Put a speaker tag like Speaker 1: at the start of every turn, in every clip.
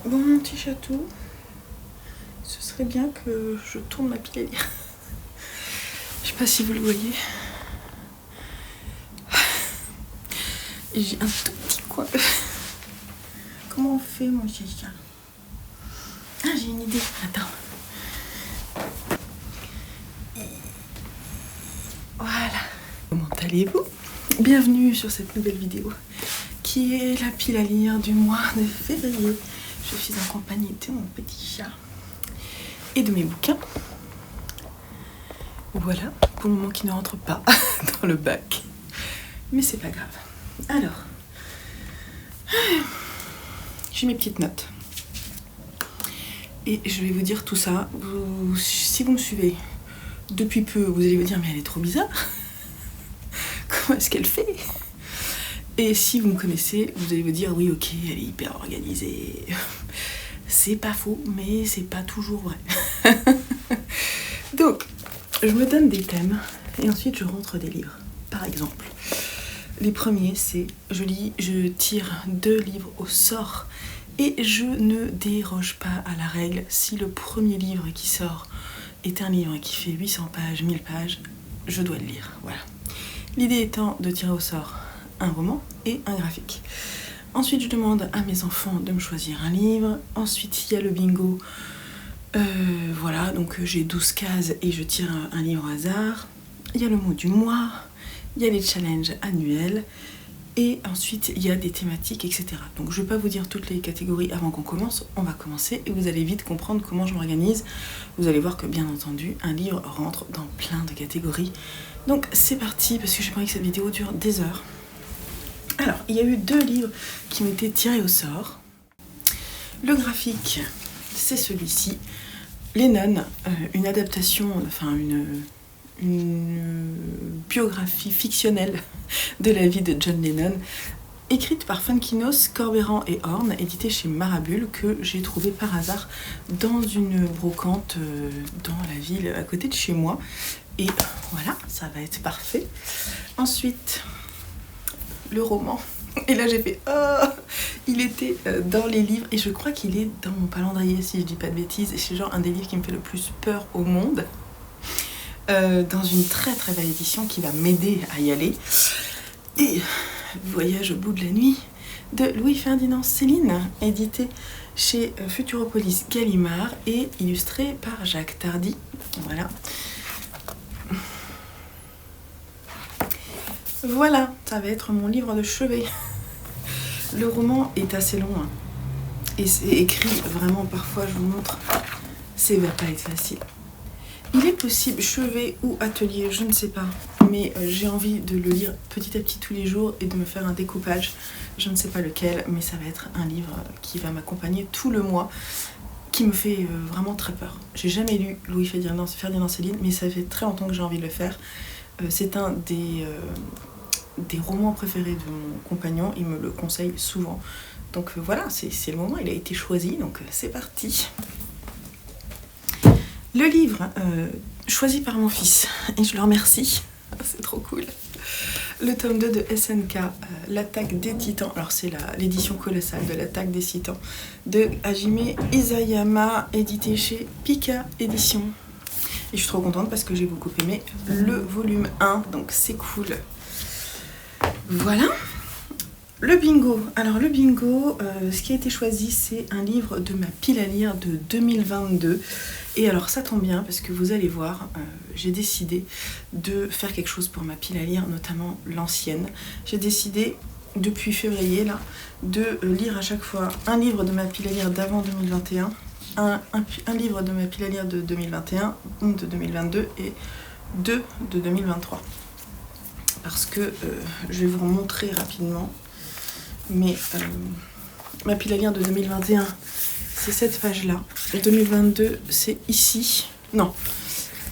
Speaker 1: Bon, mon petit chatou, ce serait bien que je tourne ma pile à lire. Je sais pas si vous le voyez. Et j'ai un tout petit coin. Comment on fait, mon chicha? Ah, j'ai une idée. Attends. Voilà. Comment allez-vous? Bienvenue sur cette nouvelle vidéo qui est la pile à lire du mois de février. Je suis en compagnie de mon petit chat et de mes bouquins. Voilà, pour le moment qui ne rentre pas dans le bac. Mais c'est pas grave. Alors, j'ai mes petites notes. Et je vais vous dire tout ça. Si vous me suivez depuis peu, vous allez vous dire, mais elle est trop bizarre. Comment est-ce qu'elle fait? Et si vous me connaissez, vous allez vous dire, oui, ok, elle est hyper organisée. C'est pas faux, mais c'est pas toujours vrai. Donc, je me donne des thèmes et ensuite je rentre des livres. Par exemple, les premiers, c'est je tire 2 livres au sort et je ne déroge pas à la règle. Si le premier livre qui sort est un livre qui fait 800 pages, 1000 pages, je dois le lire. Voilà. L'idée étant de tirer au sort un roman et un graphique. Ensuite, je demande à mes enfants de me choisir un livre. Ensuite, il y a le bingo. Voilà, donc j'ai 12 cases et je tire un livre au hasard. Il y a le mot du mois. Il y a les challenges annuels. Et ensuite, il y a des thématiques, etc. Donc, je ne vais pas vous dire toutes les catégories avant qu'on commence. On va commencer et vous allez vite comprendre comment je m'organise. Vous allez voir que, bien entendu, un livre rentre dans plein de catégories. Donc, c'est parti, parce que j'ai pas envie que cette vidéo dure des heures. Alors, il y a eu 2 livres qui ont été tirés au sort. Le graphique, c'est celui-ci. Lennon, une adaptation, enfin une biographie fictionnelle de la vie de John Lennon, écrite par Funkinos, Corberan et Horn, édité chez Marabule, que j'ai trouvé par hasard dans une brocante dans la ville à côté de chez moi. Et voilà, ça va être parfait. Ensuite, le roman. Et là j'ai fait oh, il était dans les livres et je crois qu'il est dans mon calendrier si je dis pas de bêtises. Et c'est genre un des livres qui me fait le plus peur au monde. Dans une très très belle édition qui va m'aider à y aller. Et Voyage au bout de la nuit de Louis-Ferdinand Céline, édité chez Futuropolis Gallimard et illustré par Jacques Tardy. Voilà. Voilà, ça va être mon livre de chevet. Le roman est assez long hein. Et c'est écrit vraiment, parfois je vous montre, ça va pas être facile. Il est possible, chevet ou atelier, je ne sais pas, mais j'ai envie de le lire petit à petit tous les jours et de me faire un découpage. Je ne sais pas lequel, mais ça va être un livre qui va m'accompagner tout le mois, qui me fait vraiment très peur. J'ai jamais lu Louis-Ferdinand Céline, mais ça fait très longtemps que j'ai envie de le faire. C'est un des romans préférés de mon compagnon, il me le conseille souvent. Donc voilà, c'est le moment, il a été choisi, donc c'est parti. Le livre choisi par mon fils, et je le remercie, c'est trop cool. Le tome 2 de SNK, L'attaque des titans, alors c'est l'édition colossale de L'attaque des titans, de Hajime Isayama, édité chez Pika Édition. Et je suis trop contente parce que j'ai beaucoup aimé le volume 1, donc c'est cool. Voilà. Le bingo. Alors le bingo, ce qui a été choisi, c'est un livre de ma pile à lire de 2022. Et alors ça tombe bien parce que vous allez voir, j'ai décidé de faire quelque chose pour ma pile à lire, notamment l'ancienne. J'ai décidé depuis février là de lire à chaque fois un livre de ma pile à lire d'avant 2021, un livre de ma pile à lire de 2021, de 2022 et 2 de 2023. Parce que je vais vous montrer rapidement. Mais ma pile à lire de 2021, c'est cette page-là. 2022, c'est ici. Non,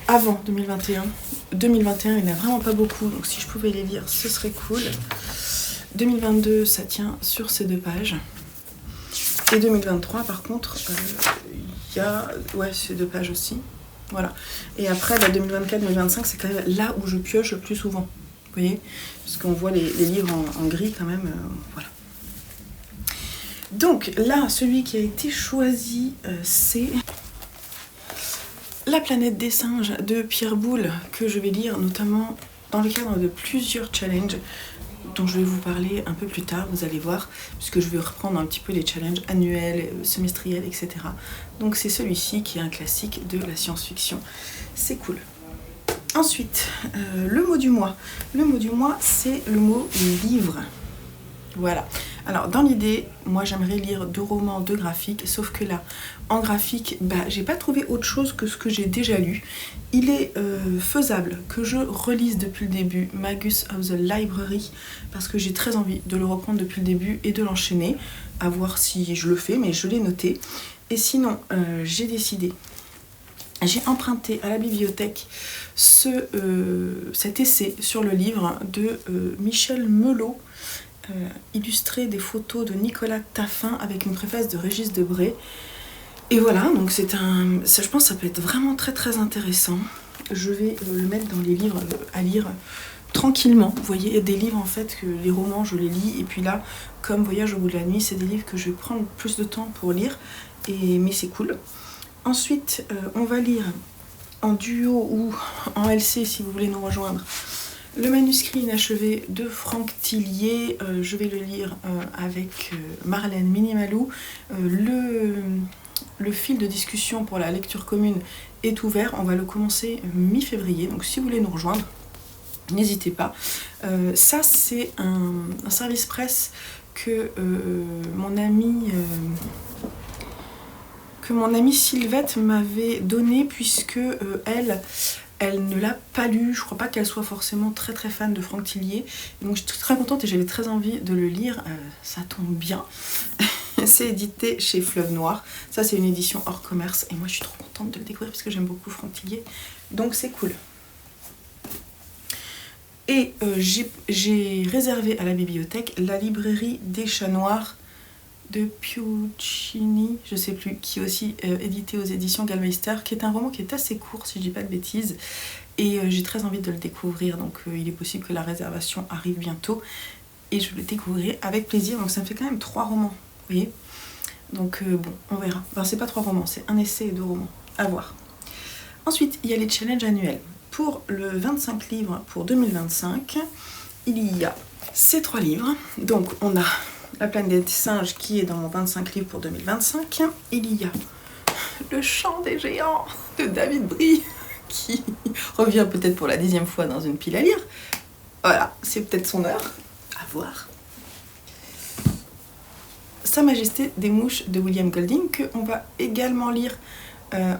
Speaker 1: avant 2021. 2021, il n'y en a vraiment pas beaucoup, donc si je pouvais les lire, ce serait cool. 2022, ça tient sur ces 2 pages. Et 2023, par contre, il y a ces 2 pages aussi. Voilà. Et après, 2024-2025, c'est quand même là où je pioche le plus souvent. Vous voyez? Parce qu'on voit les livres en gris quand même. Voilà. Donc là, celui qui a été choisi, c'est La planète des singes de Pierre Boulle, que je vais lire notamment dans le cadre de plusieurs challenges dont je vais vous parler un peu plus tard, vous allez voir, puisque je vais reprendre un petit peu les challenges annuels, semestriels, etc. Donc c'est celui-ci qui est un classique de la science-fiction. C'est cool. Ensuite, le mot du mois. Le mot du mois, c'est le mot livre. Voilà. Alors dans l'idée, moi j'aimerais lire 2 romans, 2 graphiques, sauf que là, en graphique, j'ai pas trouvé autre chose que ce que j'ai déjà lu. Il est faisable que je relise depuis le début Magus of the Library, parce que j'ai très envie de le reprendre depuis le début et de l'enchaîner, à voir si je le fais, mais je l'ai noté. Et sinon, j'ai décidé, j'ai emprunté à la bibliothèque cet essai sur le livre de Michel Melot, illustré des photos de Nicolas Taffin avec une préface de Régis Debray. Et voilà, donc je pense que ça peut être vraiment très très intéressant. Je vais le mettre dans les livres à lire tranquillement. Vous voyez, il y a des livres en fait que les romans je les lis, et puis là, comme Voyage au bout de la nuit, c'est des livres que je vais prendre plus de temps pour lire, mais c'est cool. Ensuite, on va lire en duo ou en LC si vous voulez nous rejoindre. Le manuscrit inachevé de Franck Tillier, je vais le lire avec Marlène Minimalou. Le fil de discussion pour la lecture commune est ouvert, on va le commencer mi-février, donc si vous voulez nous rejoindre, n'hésitez pas. Ça c'est un service presse que mon amie Sylvette m'avait donné, puisque elle ne l'a pas lu. Je crois pas qu'elle soit forcément très très fan de Franck Tillier. Donc je suis très contente et j'avais très envie de le lire. Ça tombe bien. C'est édité chez Fleuve Noir. Ça c'est une édition hors commerce. Et moi je suis trop contente de le découvrir parce que j'aime beaucoup Franck Tillier. Donc c'est cool. Et j'ai réservé à la bibliothèque La librairie des chats noirs de Piuccini, je sais plus, qui est aussi édité aux éditions Gallmeister, qui est un roman qui est assez court si je dis pas de bêtises, et j'ai très envie de le découvrir, donc il est possible que la réservation arrive bientôt et je le découvrirai avec plaisir. Donc ça me fait quand même 3 romans, vous voyez, donc bon, on verra. Enfin c'est pas 3 romans, c'est un essai et 2 romans, à voir. Ensuite il y a les challenges annuels. Pour le 25 livres pour 2025, il y a ces 3 livres, donc on a La planète des singes qui est dans 25 livres pour 2025. Il y a Le chant des géants de David Brie qui revient peut-être pour la 10e fois dans une pile à lire. Voilà, c'est peut-être son heure. À voir. Sa Majesté des mouches de William Golding, qu'on va également lire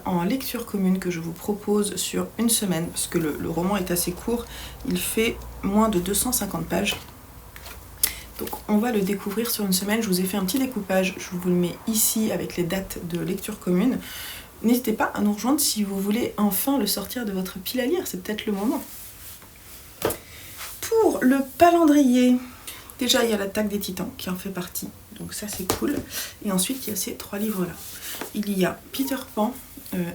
Speaker 1: en lecture commune, que je vous propose sur une semaine, parce que le roman est assez court. Il fait moins de 250 pages. Donc on va le découvrir sur une semaine. Je vous ai fait un petit découpage, je vous le mets ici avec les dates de lecture commune. N'hésitez pas à nous rejoindre si vous voulez enfin le sortir de votre pile à lire, c'est peut-être le moment. Pour le calendrier, déjà il y a l'Attaque des Titans qui en fait partie, donc ça c'est cool. Et ensuite il y a ces 3 livres-là. Il y a Peter Pan,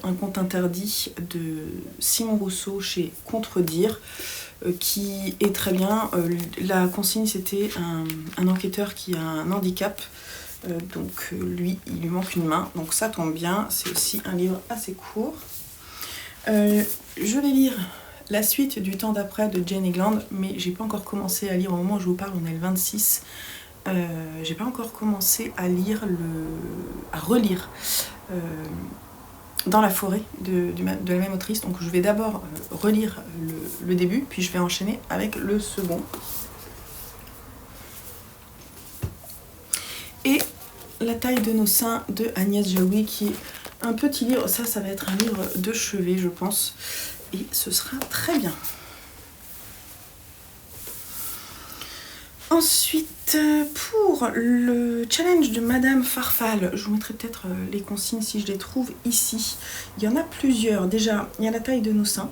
Speaker 1: un conte interdit de Simon Rousseau chez Contredire, qui est très bien. La consigne c'était un enquêteur qui a un handicap, donc lui il lui manque une main, donc ça tombe bien, c'est aussi un livre assez court. Je vais lire la suite du Temps d'après de Jane Egland, mais j'ai pas encore commencé à lire. Au moment où je vous parle, on est le 26. J'ai pas encore commencé à relire Dans la forêt de la même autrice, donc je vais d'abord relire le début, puis je vais enchaîner avec le second. Et La taille de nos seins de Agnès Jaoui, qui est un petit livre, ça va être un livre de chevet je pense, et ce sera très bien. Ensuite, pour le challenge de Madame Farfalle, je vous mettrai peut-être les consignes si je les trouve ici. Il y en a plusieurs. Déjà, il y a La taille de nos seins.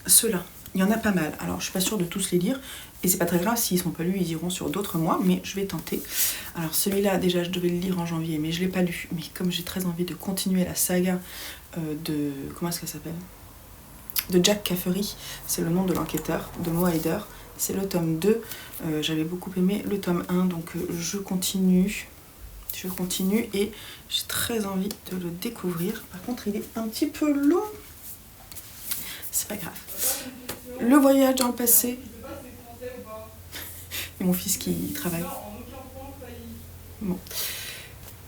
Speaker 1: Ceux-là, il y en a pas mal. Alors, je suis pas sûre de tous les lire. Et c'est pas très grave, s'ils sont pas lus, ils iront sur d'autres mois. Mais je vais tenter. Alors, celui-là, déjà, je devais le lire en janvier, mais je l'ai pas lu. Mais comme j'ai très envie de continuer la saga de... Comment est-ce qu'elle s'appelle ? De Jack Caffery, c'est le nom de l'enquêteur, de Moa Heider. C'est le tome 2, j'avais beaucoup aimé le tome 1, donc je continue. je continue et j'ai très envie de le découvrir. Par contre, il est un petit peu long. C'est pas grave. Le voyage dans le passé. Et mon fils qui travaille. Bon.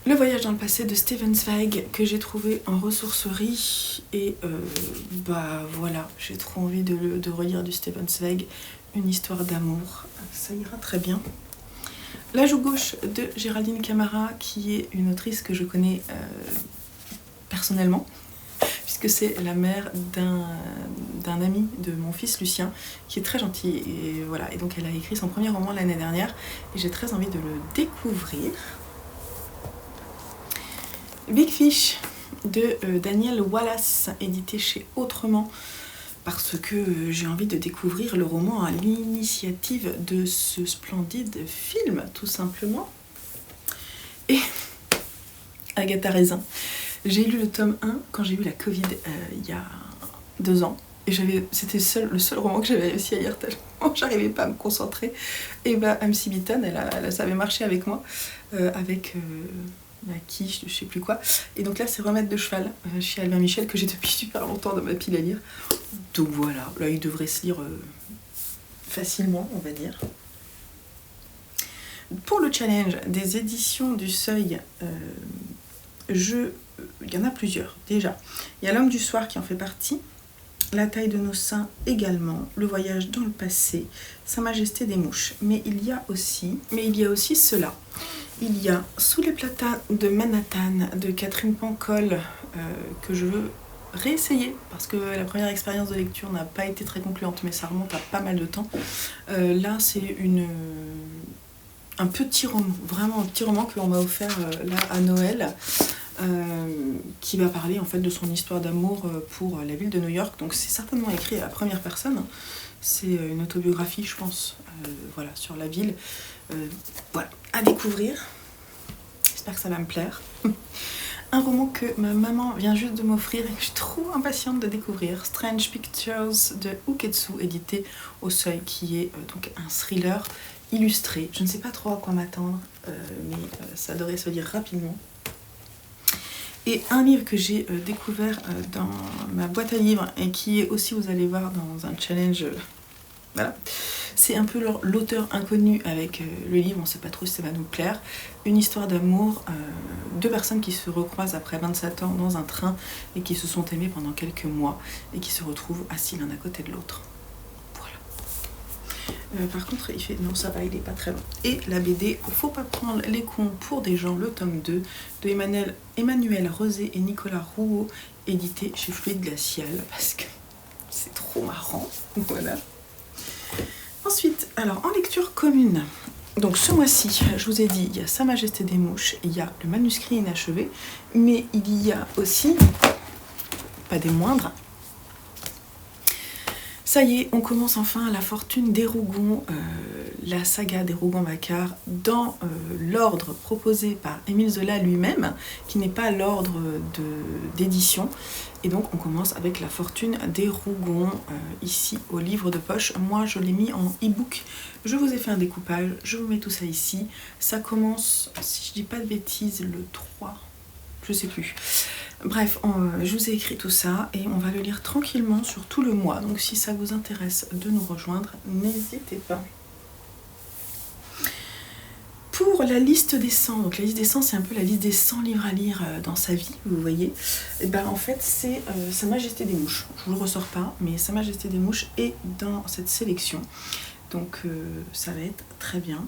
Speaker 1: Le voyage dans le passé de Stefan Zweig que j'ai trouvé en ressourcerie. Et bah voilà, j'ai trop envie de relire du Stefan Zweig. Une histoire d'amour. Ça ira très bien. La joue gauche de Géraldine Camara, qui est une autrice que je connais personnellement, puisque c'est la mère d'un ami de mon fils Lucien, qui est très gentil. Et voilà, et donc elle a écrit son premier roman l'année dernière, et j'ai très envie de le découvrir. Big Fish de Daniel Wallace, édité chez Autrement, parce que j'ai envie de découvrir le roman à l'initiative de ce splendide film, tout simplement. Et Agatha Raisin. J'ai lu le tome 1 quand j'ai eu la Covid il y a 2 ans. Et c'était le seul roman que j'avais réussi à lire tellement j'arrivais pas à me concentrer. Et bah, MC Beaton, elle savait marcher avec moi, avec la quiche, je sais plus quoi. Et donc là, c'est Remède de cheval chez Albin Michel, que j'ai depuis super longtemps dans ma pile à lire. Donc voilà, là, il devrait se lire facilement, on va dire. Pour le challenge des éditions du Seuil, il y en a plusieurs déjà. Il y a L'Homme du soir qui en fait partie, La taille de nos seins également, Le voyage dans le passé, Sa Majesté des mouches. Mais il y a aussi cela. Il y a Sous les platanes de Manhattan de Catherine Pancol, que je veux réessayer parce que la première expérience de lecture n'a pas été très concluante, mais ça remonte à pas mal de temps. Là, c'est un petit roman, vraiment un petit roman que l'on m'a offert là à Noël, qui va parler en fait de son histoire d'amour pour la ville de New York. Donc c'est certainement écrit à la première personne. C'est une autobiographie, je pense, voilà, sur la ville. Voilà, à découvrir. J'espère que ça va me plaire. Un roman que ma maman vient juste de m'offrir et que je suis trop impatiente de découvrir, Strange Pictures de Uketsu, édité au Seuil, qui est donc un thriller illustré. Je ne sais pas trop à quoi m'attendre, mais ça devrait se lire rapidement. Et un livre que j'ai découvert dans ma boîte à livres et qui est aussi, vous allez voir, dans un challenge, voilà. C'est un peu l'auteur inconnu avec le livre, on ne sait pas trop si ça va nous plaire. Une histoire d'amour, 2 personnes qui se recroisent après 27 ans dans un train et qui se sont aimées pendant quelques mois et qui se retrouvent assis l'un à côté de l'autre. Voilà. Par contre, non, ça va, il est pas très long. Et la BD, Faut pas prendre les cons pour des gens, le tome 2 de Emmanuel Rosé et Nicolas Rouault, édité chez Fluide Glacial, parce que c'est trop marrant. Voilà. Ensuite, alors en lecture commune, donc ce mois-ci, je vous ai dit, il y a Sa Majesté des mouches, il y a le manuscrit inachevé, mais il y a aussi, pas des moindres, ça y est, on commence enfin La Fortune des Rougon, la saga des Rougon-Macquart, dans l'ordre proposé par Émile Zola lui-même, qui n'est pas l'ordre d'édition. Et donc on commence avec La Fortune des Rougon, ici au livre de poche. Moi je l'ai mis en e-book, je vous ai fait un découpage, je vous mets tout ça ici. Ça commence, si je dis pas de bêtises, le 3, je sais plus. Bref, je vous ai écrit tout ça et on va le lire tranquillement sur tout le mois. Donc si ça vous intéresse de nous rejoindre, n'hésitez pas. Pour la liste des 100, donc la liste des 100 c'est un peu la liste des 100 livres à lire dans sa vie, vous voyez. Et ben en fait c'est Sa Majesté des mouches. Je vous le ressors pas, mais Sa Majesté des mouches est dans cette sélection. Donc ça va être très bien.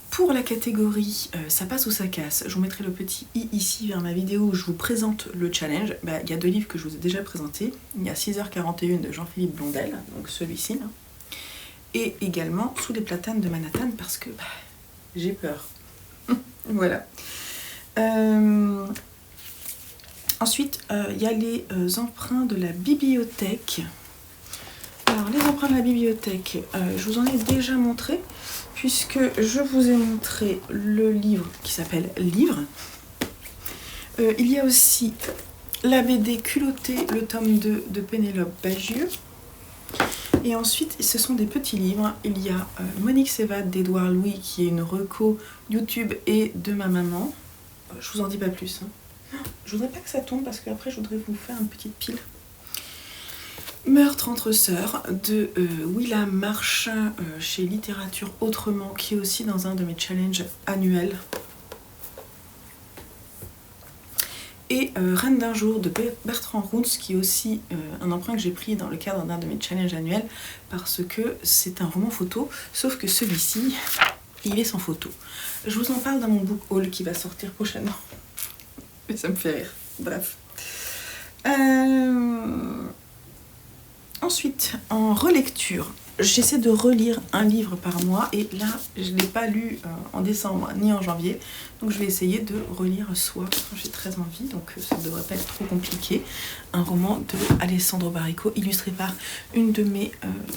Speaker 1: Pour la catégorie ça passe ou ça casse, je vous mettrai le petit i ici vers ma vidéo où je vous présente le challenge. Bah, il y a 2 livres que je vous ai déjà présentés. Il y a 6h41 de Jean-Philippe Blondel, donc celui-ci là. Et également Sous les platanes de Manhattan parce que j'ai peur. Voilà. Ensuite, il y a les emprunts de la bibliothèque. Alors, les emprunts de la bibliothèque, je vous en ai déjà montré, puisque je vous ai montré le livre qui s'appelle Livre. Il y a aussi la BD Culottée, le tome 2 de Pénélope Bagieux. Et ensuite, ce sont des petits livres. Il y a Monique s'évade d'Édouard Louis, qui est une reco YouTube et de ma maman. Je vous en dis pas plus. Hein. Je voudrais pas que ça tombe parce qu'après je voudrais vous faire une petite pile. Meurtre entre sœurs de Willa Marsh chez Littérature Autrement, qui est aussi dans un de mes challenges annuels. Et Reine d'un jour de Bertrand Runtz, qui est aussi un emprunt que j'ai pris dans le cadre d'un de mes challenges annuels, parce que c'est un roman photo, sauf que celui-ci, il est sans photo. Je vous en parle dans mon book haul qui va sortir prochainement. Mais ça me fait rire. Bref. Ensuite, en relecture, j'essaie de relire un livre par mois et là, je ne l'ai pas lu en décembre ni en janvier. Donc je vais essayer de relire Soi, j'ai très envie, donc ça ne devrait pas être trop compliqué. Un roman de Alessandro Baricco, illustré par une de mes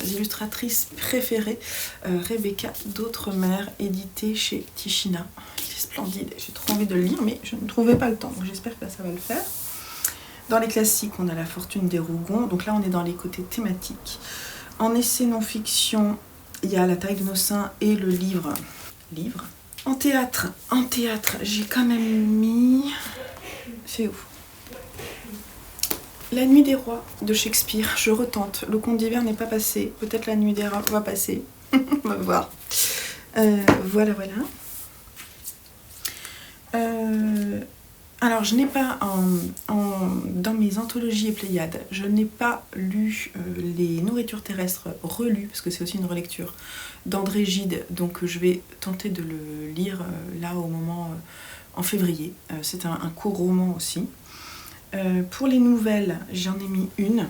Speaker 1: illustratrices préférées, Rebecca d'Outremer, édité chez Tichina. Il est splendide, j'ai trop envie de le lire, mais je ne trouvais pas le temps, donc j'espère que là, ça va le faire. Dans les classiques, on a La Fortune des Rougon, donc là on est dans les côtés thématiques. En essai non-fiction, il y a La taille de nos seins et le livre. En théâtre, j'ai quand même mis... C'est où? La Nuit des Rois de Shakespeare, je retente. Le Conte d'hiver n'est pas passé, peut-être La Nuit des Rois va passer. On va voir. Voilà. Alors, je n'ai pas, dans mes anthologies et pléiades, je n'ai pas lu Les Nourritures terrestres relues, parce que c'est aussi une relecture d'André Gide, donc je vais tenter de le lire là au moment, en février. C'est un court roman aussi. Pour les nouvelles, j'en ai mis une,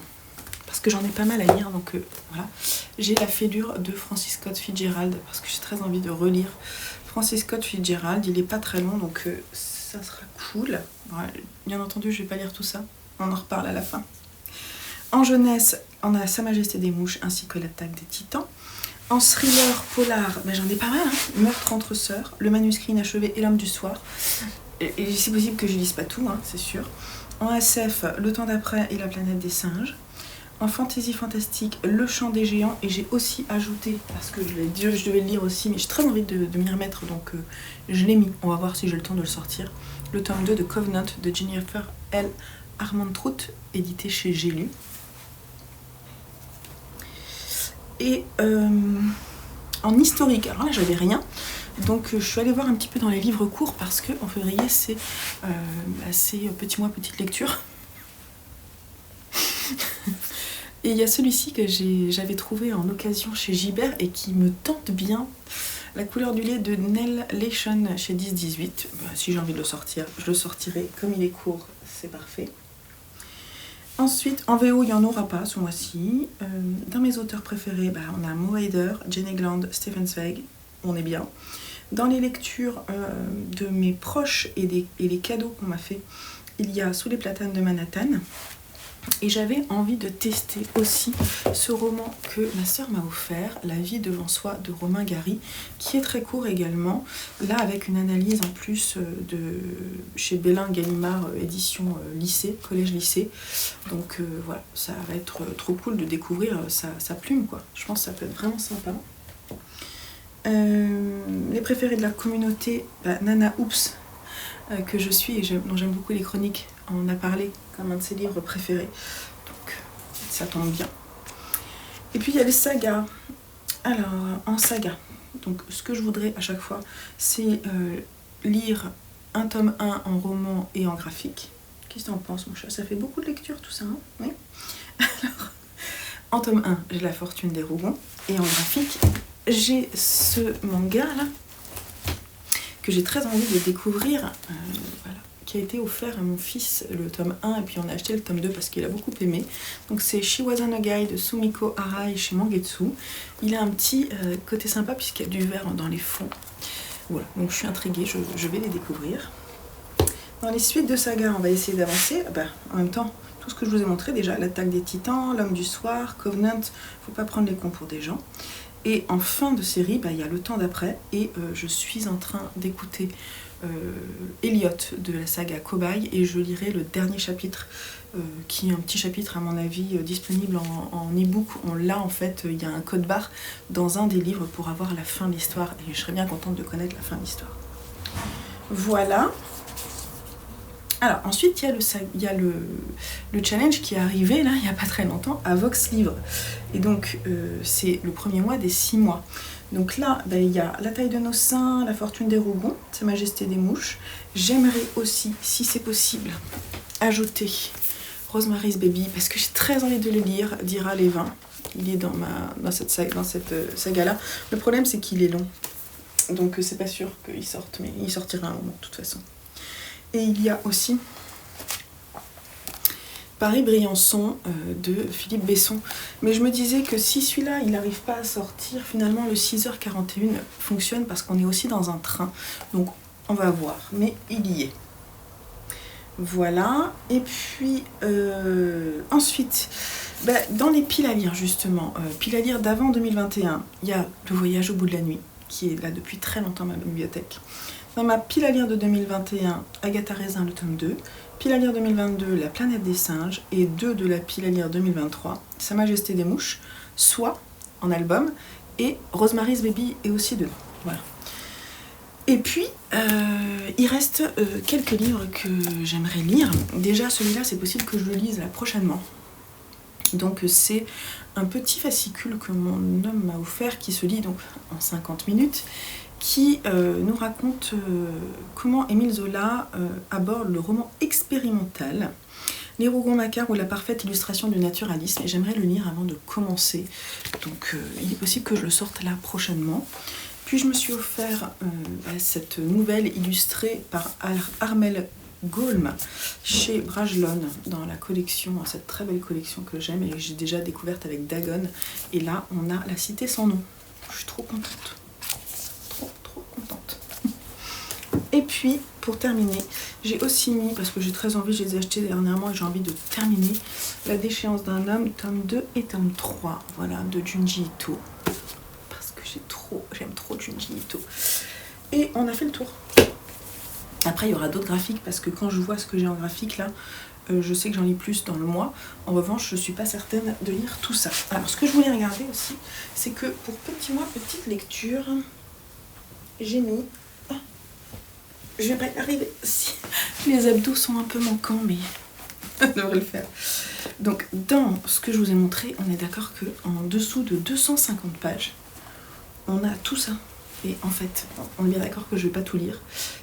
Speaker 1: parce que j'en ai pas mal à lire, donc voilà. J'ai La Fêlure de Francis Scott Fitzgerald, parce que j'ai très envie de relire Francis Scott Fitzgerald. Il est pas très long, donc... ça sera cool. Ouais, bien entendu, je vais pas lire tout ça. On en reparle à la fin. En jeunesse, on a Sa Majesté des Mouches ainsi que L'Attaque des Titans. En thriller polar, ben j'en ai pas mal. Hein. Meurtre entre sœurs, Le manuscrit inachevé et L'homme du soir. Et c'est possible que je lise pas tout, hein, c'est sûr. En SF, Le temps d'après et La planète des singes. En fantasy fantastique, Le chant des géants, et j'ai aussi ajouté, parce que je devais le lire aussi, mais j'ai très envie de m'y remettre, donc je l'ai mis. On va voir si j'ai le temps de le sortir. Le tome 2 de Covenant de Jennifer L. Armentrout, édité chez J'ai lu. Et en historique, alors là j'avais rien, donc je suis allée voir un petit peu dans les livres courts, parce qu'en février c'est petit mois, petite lecture. Et il y a celui-ci que j'avais trouvé en occasion chez Gibert et qui me tente bien. La couleur du lait de Nell Leishon chez 10-18. Si j'ai envie de le sortir, je le sortirai. Comme il est court, c'est parfait. Ensuite, en VO, il n'y en aura pas ce mois-ci. Dans mes auteurs préférés, on a Mo Hayder, Jenny Gland, Stefan Zweig. On est bien. Dans les lectures de mes proches et les cadeaux qu'on m'a fait, il y a Sous les platanes de Manhattan. Et j'avais envie de tester aussi ce roman que ma sœur m'a offert, La vie devant soi de Romain Gary, qui est très court également, là avec une analyse en plus de chez Belin Gallimard, édition lycée, collège-lycée. Donc voilà, ça va être trop cool de découvrir sa plume, quoi. Je pense que ça peut être vraiment sympa. Les préférés de la communauté, Nana Oops, que je suis et dont j'aime beaucoup les chroniques, on en a parlé comme un de ses livres préférés, donc ça tombe bien. Et puis il y a les sagas. Alors en saga, donc ce que je voudrais à chaque fois, c'est lire un tome 1 en roman et en graphique. Qu'est-ce que t'en penses, mon chat? Ça fait beaucoup de lecture tout ça, hein? Oui. Alors, en tome 1, j'ai La Fortune des Rougon, et en graphique, j'ai ce manga là que j'ai très envie de découvrir, voilà, qui a été offert à mon fils, le tome 1, et puis on a acheté le tome 2 parce qu'il a beaucoup aimé. Donc c'est Shiwazan Guy de Sumiko Arai chez Mangetsu. Il a un petit côté sympa puisqu'il y a du vert dans les fonds. Voilà, donc je suis intriguée, je vais les découvrir. Dans les suites de saga, on va essayer d'avancer. En même temps, tout ce que je vous ai montré déjà, L'Attaque des Titans, L'Homme du Soir, Covenant, faut pas prendre les cons pour des gens. Et en fin de série, il y a Le temps d'après, et je suis en train d'écouter Elliot de la saga Cobaye, et je lirai le dernier chapitre, qui est un petit chapitre à mon avis disponible en e-book. On l'a en fait, il y a un code barre dans un des livres pour avoir la fin de l'histoire, et je serais bien contente de connaître la fin de l'histoire. Voilà.
Speaker 2: Alors, ensuite, il y a le challenge qui est arrivé, là, il n'y a pas très longtemps, à Vox Livre. Et donc, c'est le premier mois des 6 mois. Donc là, il y a La taille de nos seins, La fortune des Rougons, Sa Majesté des mouches. J'aimerais aussi, si c'est possible, ajouter Rosemary's Baby, parce que j'ai très envie de le lire, d'Ira Lévin. Il est dans cette saga-là. Le problème, c'est qu'il est long. Donc, c'est pas sûr qu'il sorte, mais il sortira un moment, de toute façon. Et il y a aussi Paris-Briançon de Philippe Besson. Mais je me disais que si celui-là, il n'arrive pas à sortir, finalement, le 6h41 fonctionne parce qu'on est aussi dans un train. Donc, on va voir. Mais il y est. Voilà. Et puis, ensuite, dans les piles à lire, justement, piles à lire d'avant 2021, il y a Le voyage au bout de la nuit, qui est là depuis très longtemps dans ma bibliothèque. Dans ma pile à lire de 2021, Agatha Raisin, le tome 2. Pile à lire 2022, La planète des singes. Et 2 de la pile à lire 2023, Sa Majesté des mouches, soit en album. Et Rosemary's Baby est aussi dedans. Voilà. Et puis, il reste quelques livres que j'aimerais lire. Déjà, celui-là, c'est possible que je le lise là prochainement. Donc, c'est un petit fascicule que mon homme m'a offert qui se lit donc en 50 minutes. Qui nous raconte comment Émile Zola aborde le roman expérimental, Les Rougon-Macquart ou la parfaite illustration du naturalisme. Et j'aimerais le lire avant de commencer. Donc il est possible que je le sorte là prochainement. Puis je me suis offert cette nouvelle illustrée par Armel Gaulm chez Brajlon dans la collection, cette très belle collection que j'aime et que j'ai déjà découverte avec Dagon. Et là, on a La Cité sans nom. Je suis trop contente. Trop contente. Et puis, pour terminer, j'ai aussi mis, parce que j'ai très envie, je les ai achetés dernièrement et j'ai envie de terminer, La déchéance d'un homme, tome 2 et tome 3, voilà, de Junji Ito. Parce que j'aime trop Junji Ito. Et on a fait le tour. Après, il y aura d'autres graphiques, parce que quand je vois ce que j'ai en graphique, là, je sais que j'en lis plus dans le mois. En revanche, je ne suis pas certaine de lire tout ça. Alors, ce que je voulais regarder aussi, c'est que pour petit mois, petite lecture, j'ai mis... je vais pas y arriver. Si. Les abdos sont un peu manquants, mais je devrais le faire. Donc, dans ce que je vous ai montré, on est d'accord qu'en dessous de 250 pages, on a tout ça. Et en fait, on est bien d'accord que je ne vais pas tout lire.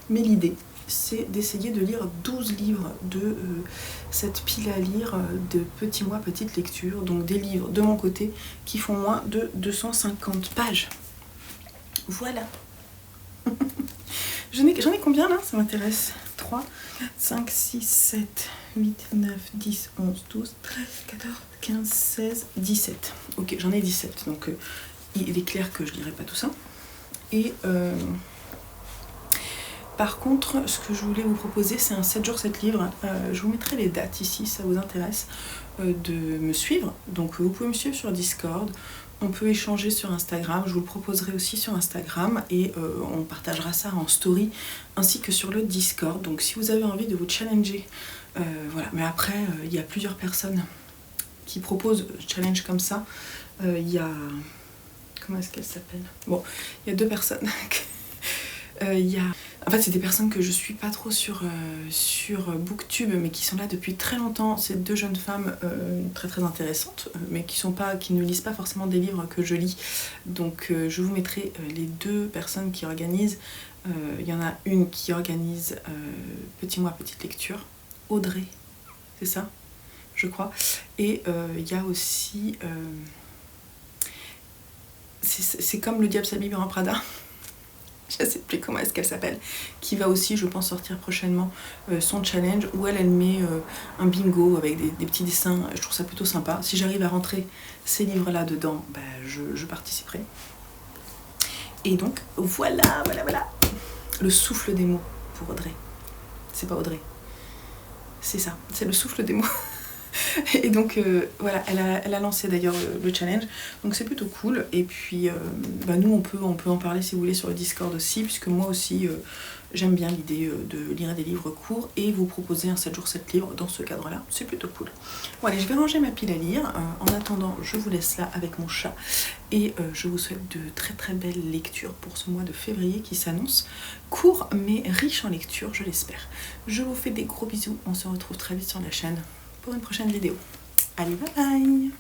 Speaker 2: Mais l'idée, c'est d'essayer de lire 12 livres de cette pile à lire de petits mois, petite lecture. Donc des livres de mon côté qui font moins de 250 pages. Voilà. J'en ai combien là? Ça m'intéresse. 3, 5, 6, 7, 8, 9, 10, 11, 12, 13, 14, 15, 16, 17. Ok, j'en ai 17. Donc il est clair que je ne lirai pas tout ça. Et par contre, ce que je voulais vous proposer, c'est un 7 jours 7 livres. Je vous mettrai les dates ici, si ça vous intéresse, de me suivre. Donc vous pouvez me suivre sur Discord. On peut échanger sur Instagram, je vous le proposerai aussi sur Instagram et on partagera ça en story ainsi que sur le Discord. Donc si vous avez envie de vous challenger, voilà. Mais après, il y a plusieurs personnes qui proposent challenge comme ça. Il y a... Comment est-ce qu'elle s'appelle? Bon, il y a 2 personnes. En fait, c'est des personnes que je suis pas trop sur Booktube, mais qui sont là depuis très longtemps. C'est 2 jeunes femmes très très intéressantes, mais qui ne lisent pas forcément des livres que je lis. Donc je vous mettrai les 2 personnes qui organisent. Il y en a une qui organise Petit mois, petite lecture. Audrey, c'est ça, je crois. Et il y a aussi... c'est comme Le diable s'habille en Prada. Je ne sais plus comment est-ce qu'elle s'appelle, qui va aussi, je pense, sortir prochainement son challenge, où elle met un bingo avec des petits dessins. Je trouve ça plutôt sympa. Si j'arrive à rentrer ces livres-là dedans, je participerai. Et donc, voilà. Le souffle des mots pour Audrey. C'est pas Audrey. C'est ça, c'est le souffle des mots. Et donc voilà, elle a lancé d'ailleurs le challenge, donc c'est plutôt cool. Et puis nous on peut en parler si vous voulez sur le Discord aussi, puisque moi aussi j'aime bien l'idée de lire des livres courts et vous proposer un 7 jours 7 livres dans ce cadre-là, c'est plutôt cool. Bon allez, je vais ranger ma pile à lire. En attendant, je vous laisse là avec mon chat et je vous souhaite de très très belles lectures pour ce mois de février qui s'annonce court mais riche en lecture, je l'espère. Je vous fais des gros bisous, on se retrouve très vite sur la chaîne pour une prochaine vidéo. Allez, bye bye.